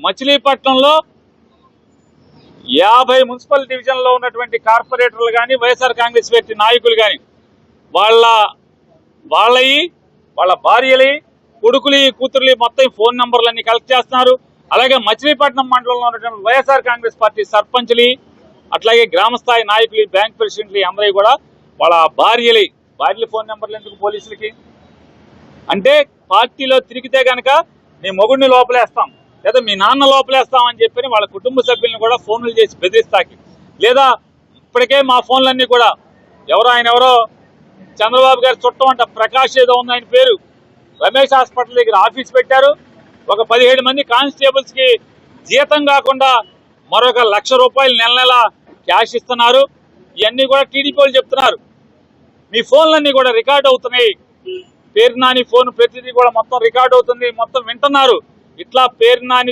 మచిలీపట్నంలో 50 మున్సిపల్ డివిజన్లో ఉన్నటువంటి కార్పొరేటర్లు కానీ వైఎస్ఆర్ కాంగ్రెస్ పార్టీ నాయకులు కానీ వాళ్ళ భార్యలు, కొడుకులు, కూతుర్లు మొత్తం ఫోన్ నంబర్లన్నీ కలెక్ట్ చేస్తున్నారు. అలాగే మచిలీపట్నం మండలంలో ఉన్నటువంటి వైఎస్ఆర్ కాంగ్రెస్ పార్టీ సర్పంచ్లు, అట్లాగే గ్రామస్థాయి నాయకులు, బ్యాంక్ ప్రెసిడెంట్లు అందరూ కూడా వాళ్ళ భార్యల ఫోన్ నెంబర్లు ఎందుకు పోలీసులకి? అంటే పార్టీలో తిరిగితే కనుక నీ మొగుడిని లోపలేస్తాం లేదా మీ నాన్న లోపలేస్తాం అని చెప్పి వాళ్ళ కుటుంబ సభ్యులను కూడా ఫోన్లు చేసి బెదిరిస్తాకి, లేదా ఇప్పటికే మా ఫోన్లన్నీ కూడా ఎవరో చంద్రబాబు గారి చుట్టం అంట ప్రకాష్ ఏదో ఉంది ఆయన పేరు, రమేష్ హాస్పిటల్ దగ్గర ఆఫీస్ పెట్టారు. ఒక 17 మంది కానిస్టేబుల్స్ కి జీతం కాకుండా మరొక ₹1,00,000 నెల క్యాష్ ఇస్తున్నారు. ఇవన్నీ కూడా టీడీపీ వాళ్ళు చెప్తున్నారు. మీ ఫోన్లన్నీ కూడా రికార్డ్ అవుతున్నాయి. పేరు నాని ఫోన్ ప్రతిదీ కూడా మొత్తం రికార్డ్ అవుతుంది, మొత్తం వింటున్నారు. ఇట్లా పేరు నాని